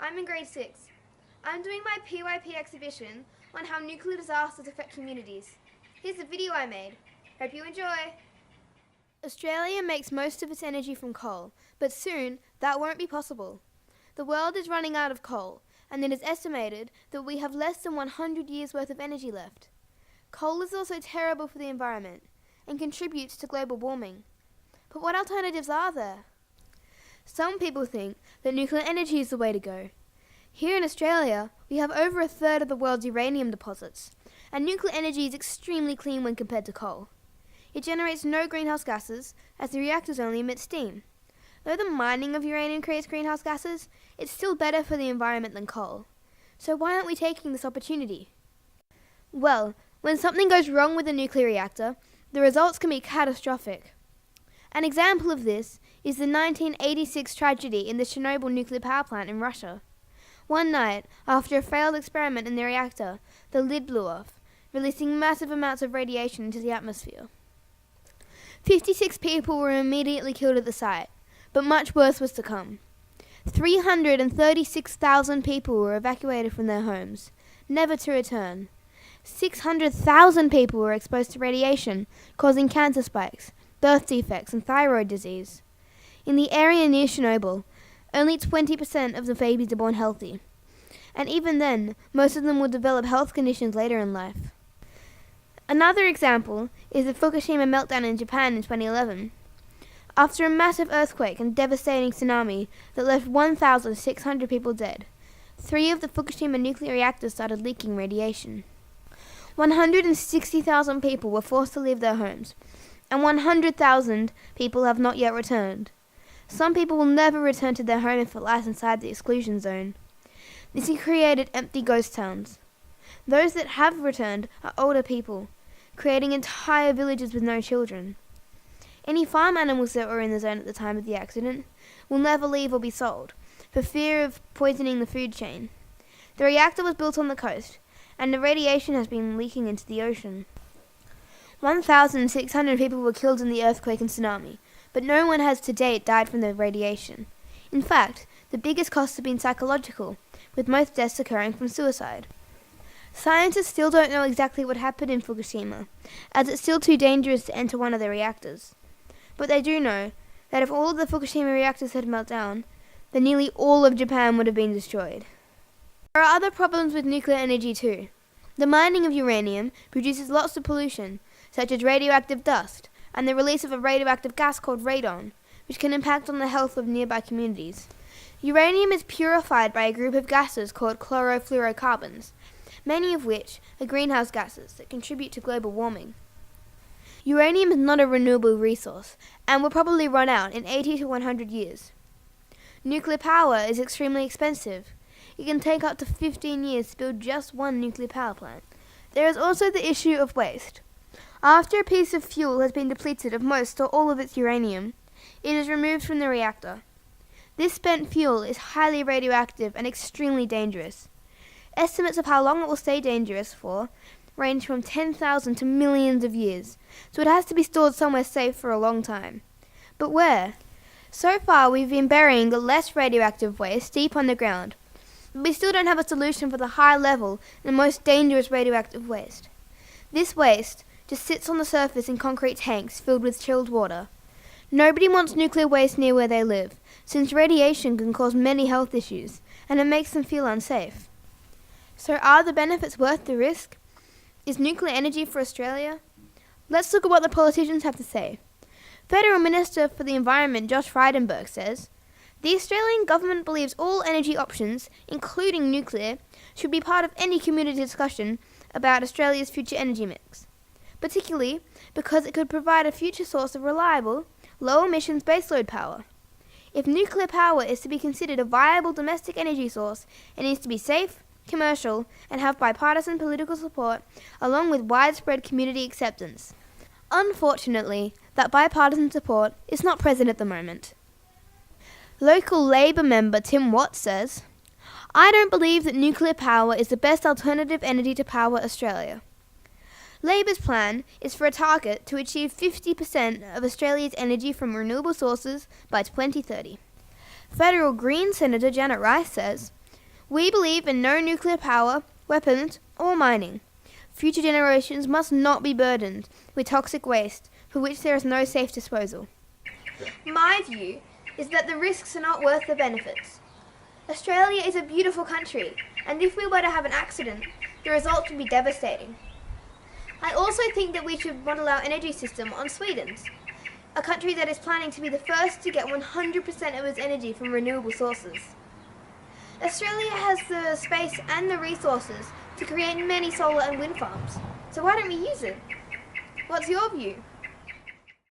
I'm in grade 6. I'm doing my PYP exhibition on how nuclear disasters affect communities. Here's a video I made. Hope you enjoy. Australia makes most of its energy from coal, but soon that won't be possible. The world is running out of coal, and it is estimated that we have less than 100 years' worth of energy left. Coal is also terrible for the environment and contributes to global warming. But what alternatives are there? Some people think that nuclear energy is the way to go. Here in Australia, we have over a third of the world's uranium deposits, and nuclear energy is extremely clean when compared to coal. It generates no greenhouse gases, as the reactors only emit steam. Though the mining of uranium creates greenhouse gases, it's still better for the environment than coal. So why aren't we taking this opportunity? Well, when something goes wrong with a nuclear reactor, the results can be catastrophic. An example of this is the 1986 tragedy in the Chernobyl nuclear power plant in Russia. One night, after a failed experiment in the reactor, the lid blew off, releasing massive amounts of radiation into the atmosphere. 56 people were immediately killed at the site, but much worse was to come. 336,000 people were evacuated from their homes, never to return. 600,000 people were exposed to radiation, causing cancer spikes, birth defects, and thyroid disease. In the area near Chernobyl, only 20% of the babies are born healthy, and even then, most of them will develop health conditions later in life. Another example is the Fukushima meltdown in Japan in 2011. After a massive earthquake and devastating tsunami that left 1,600 people dead, 3 of the Fukushima nuclear reactors started leaking radiation. 160,000 people were forced to leave their homes, and 100,000 people have not yet returned. Some people will never return to their home if it lies inside the exclusion zone. This has created empty ghost towns. Those that have returned are older people, creating entire villages with no children. Any farm animals that were in the zone at the time of the accident will never leave or be sold, for fear of poisoning the food chain. The reactor was built on the coast, and the radiation has been leaking into the ocean. 1,600 people were killed in the earthquake and tsunami, but no one has to date died from the radiation. In fact, the biggest costs have been psychological, with most deaths occurring from suicide. Scientists still don't know exactly what happened in Fukushima, as it's still too dangerous to enter one of the reactors. But they do know that if all of the Fukushima reactors had melted down, then nearly all of Japan would have been destroyed. There are other problems with nuclear energy too. The mining of uranium produces lots of pollution, such as radioactive dust, and the release of a radioactive gas called radon, which can impact on the health of nearby communities. Uranium is purified by a group of gases called chlorofluorocarbons, many of which are greenhouse gases that contribute to global warming. Uranium is not a renewable resource, and will probably run out in 80 to 100 years. Nuclear power is extremely expensive. It can take up to 15 years to build just one nuclear power plant. There is also the issue of waste. After a piece of fuel has been depleted of most or all of its uranium, it is removed from the reactor. This spent fuel is highly radioactive and extremely dangerous. Estimates of how long it will stay dangerous for range from 10,000 to millions of years, so it has to be stored somewhere safe for a long time. But where? So far we've been burying the less radioactive waste deep underground, but we still don't have a solution for the high level and most dangerous radioactive waste. This waste just sits on the surface in concrete tanks filled with chilled water. Nobody wants nuclear waste near where they live, since radiation can cause many health issues, and it makes them feel unsafe. So are the benefits worth the risk? Is nuclear energy for Australia? Let's look at what the politicians have to say. Federal Minister for the Environment Josh Frydenberg says, "The Australian government believes all energy options, including nuclear, should be part of any community discussion about Australia's future energy mix, particularly because it could provide a future source of reliable, low-emissions baseload power. If nuclear power is to be considered a viable domestic energy source, it needs to be safe, commercial, and have bipartisan political support, along with widespread community acceptance." Unfortunately, that bipartisan support is not present at the moment. Local Labor member Tim Watts says, "I don't believe that nuclear power is the best alternative energy to power Australia. Labor's plan is for a target to achieve 50% of Australia's energy from renewable sources by 2030. Federal Green Senator Janet Rice says, We believe in no nuclear power, weapons, or mining. Future generations must not be burdened with toxic waste for which there is no safe disposal. My view is that the risks are not worth the benefits. Australia is a beautiful country, and if we were to have an accident, the results would be devastating. I also think that we should model our energy system on Sweden's, a country that is planning to be the first to get 100% of its energy from renewable sources. Australia has the space and the resources to create many solar and wind farms, so why don't we use it? What's your view?